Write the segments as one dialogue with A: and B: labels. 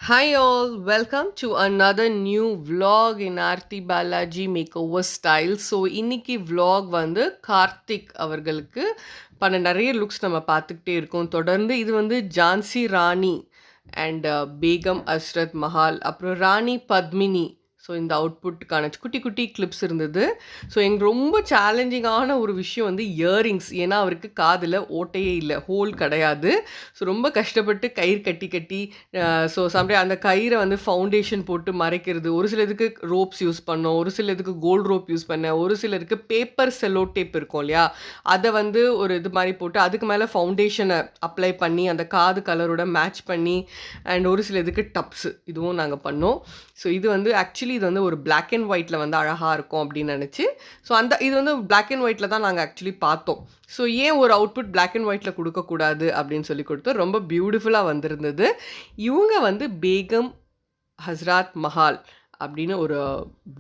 A: Hi all, welcome to another new vlog in Aarti Balaji Makeover Style. So இன்னைக்கு vlog வந்து கார்த்திக் அவர்களுக்கு பண்ண நிறைய லுக்ஸ் நம்ம பார்த்துக்கிட்டே இருக்கோம். தொடர்ந்து இது வந்து ஜான்சி ராணி அண்ட் பேகம் அஸ்ரத் மஹால், அப்புறம் ராணி பத்மினி. ஸோ இந்த அவுட்புட்டுக்கான குட்டி குட்டி கிளிப்ஸ் இருந்தது. ஸோ எங்களுக்கு ரொம்ப சேலஞ்சிங்கான ஒரு விஷயம் வந்து இயரிங்ஸ். ஏன்னா அவருக்கு காதில் ஓட்டையே இல்லை, ஹோல் கிடையாது. ஸோ ரொம்ப கஷ்டப்பட்டு கயிறு கட்டி கட்டி ஸோ சம்டே அந்த கயிறை வந்து ஃபவுண்டேஷன் போட்டு மறைக்கிறது. ஒரு சிலதுக்கு ரோப்ஸ் யூஸ் பண்ணோம், ஒரு சிலதுக்கு கோல்டு ரோப் யூஸ் பண்ணேன், ஒரு சிலருக்கு பேப்பர் செல்லோ டேப் இருக்கும் இல்லையா, அதை வந்து ஒரு இது மாதிரி போட்டு அதுக்கு மேலே ஃபவுண்டேஷனை அப்ளை பண்ணி அந்த காது கலரோட மேட்ச் பண்ணி, அண்ட் ஒரு சில இதுக்கு டப்ஸு இதுவும் நாங்கள் பண்ணோம். ஸோ இது வந்து ஆக்சுவலி இது வந்து ஒரு பிளாக் அண்ட் ஒயிட்டில் வந்து அழகாக இருக்கும் அப்படின்னு நினச்சி, ஸோ அந்த இது வந்து பிளாக் அண்ட் ஒயிட்டில் தான் நாங்கள் ஆக்சுவலி பார்த்தோம். ஸோ ஏன் ஒரு அவுட்புட் பிளாக் அண்ட் ஒயிட்டில் கொடுக்கக்கூடாது அப்படின்னு சொல்லி கொடுத்து ரொம்ப பியூட்டிஃபுல்லாக வந்திருந்தது. இவங்க வந்து பேகம் ஹஸ்ரத் மஹால் அப்படின்னு ஒரு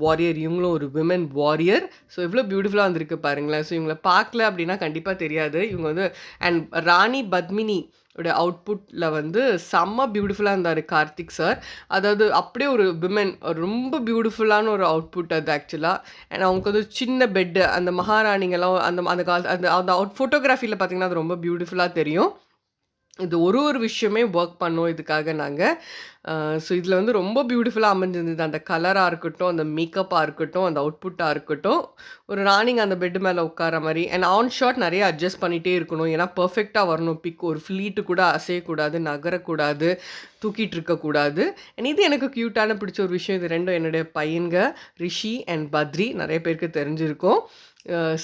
A: வாரியர், இவங்களும் ஒரு விமன் வாரியர். ஸோ எவ்வளோ பியூட்டிஃபுல்லாக வந்திருக்கு பாருங்களேன். ஸோ இவங்களை பார்க்கல அப்படின்னா கண்டிப்பாக தெரியாது. இவங்க வந்து அண்ட் ராணி பத்மினி ஓட அவுட்புட்டில் வந்து செம்ம பியூட்டிஃபுல்லாக இருந்தார் கார்த்திக் சார். அதாவது அப்படியே ஒரு விமன், ரொம்ப பியூட்டிஃபுல்லான ஒரு அவுட்புட் அது ஆக்சுவலாக. அண்ட் அவங்களுக்கு வந்து சின்ன பெட்டு, அந்த மகாராணிங்கெல்லாம் அந்த அந்த கால அந்த அந்த அவுட் ஃபோட்டோகிராஃபியில் பார்த்திங்கன்னா அது ரொம்ப பியூட்டிஃபுல்லாக தெரியும். இது ஒரு விஷயமே ஒர்க் பண்ணோம் இதுக்காக நாங்கள். ஸோ இதில் வந்து ரொம்ப பியூட்டிஃபுல்லாக அமைஞ்சிருந்தது. அந்த கலராக இருக்கட்டும், அந்த மேக்கப்பாக இருக்கட்டும், அந்த அவுட்புட்டாக இருக்கட்டும், ஒரு ராணிங்க அந்த பெட்டு மேலே உட்கார மாதிரி. அண்ட் ஆன் ஷாட் நிறைய அட்ஜஸ்ட் பண்ணிகிட்டே இருக்கணும், ஏன்னா பர்ஃபெக்டாக வரணும் பிக். ஒரு ஃப்ளீட்டு கூட அசையக்கூடாது, நகரக்கூடாது, தூக்கிட்டு இருக்கக்கூடாது. அண்ட் இது எனக்கு க்யூட்டான பிடிச்ச ஒரு விஷயம். இது ரெண்டும் என்னுடைய பையன்க ரிஷி அண்ட் பத்ரி, நிறைய பேருக்கு தெரிஞ்சிருக்கும்.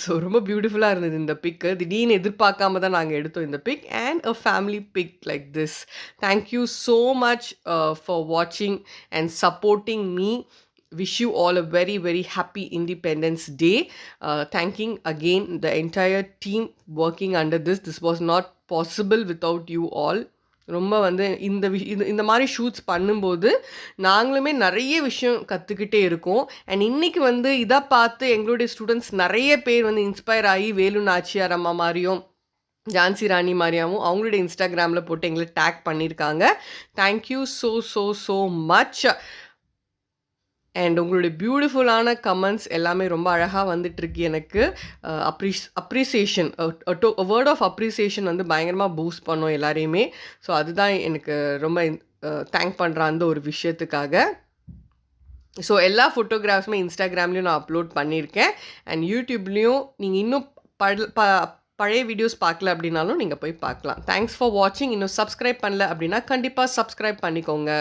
A: ஸோ ரொம்ப பியூட்டிஃபுல்லாக இருந்தது இந்த பிக்கு. திடீர்னு எதிர்பார்க்காம தான் நாங்கள் எடுத்தோம் இந்த pic. And a family pic like this. Thank you so much for வாட்சிங் and supporting me. Wish you all a very very happy Independence Day. Thanking again the entire team working under this. This was not possible without you all. ரொம்ப வந்து இந்த மாதிரி shoots பண்ணும்போது நாங்களுமே நிறைய விஷயம் கற்றுக்கிட்டே இருக்கோம். அண்ட் இன்றைக்கி வந்து இதை பார்த்து எங்களுடைய ஸ்டூடெண்ட்ஸ் நிறைய பேர் வந்து இன்ஸ்பயர் ஆகி வேலு நாச்சியார் அம்மா மாதிரியும் ஜான்சி ராணி மாதிரியாவும் அவங்களுடைய இன்ஸ்டாகிராமில் போட்டு எங்களை டேக் பண்ணியிருக்காங்க. Thank you so so so much. And உங்களுடைய பியூட்டிஃபுல்லான கமெண்ட்ஸ் எல்லாமே ரொம்ப அழகாக வந்துட்டுருக்கு எனக்கு. அப்ரிசியேஷன், வேர்ட் ஆஃப் அப்ரிசியேஷன் வந்து பயங்கரமாக பூஸ்ட் பண்ணோம் எல்லாரையுமே. ஸோ அதுதான் எனக்கு ரொம்ப தேங்க் பண்ணுறேன் அந்த ஒரு விஷயத்துக்காக. ஸோ எல்லா ஃபோட்டோகிராஃப்ஸுமே இன்ஸ்டாகிராம்லேயும் நான் அப்லோட் பண்ணியிருக்கேன். அண்ட் யூடியூப்லேயும் நீங்கள் இன்னும் பழைய வீடியோஸ் பார்க்கல அப்படின்னாலும் நீங்கள் போய் பார்க்கலாம். தேங்க்ஸ் ஃபார் வாட்சிங். இன்னும் சப்ஸ்கிரைப் பண்ணல அப்படின்னா கண்டிப்பாக சப்ஸ்கிரைப் பண்ணிக்கோங்க.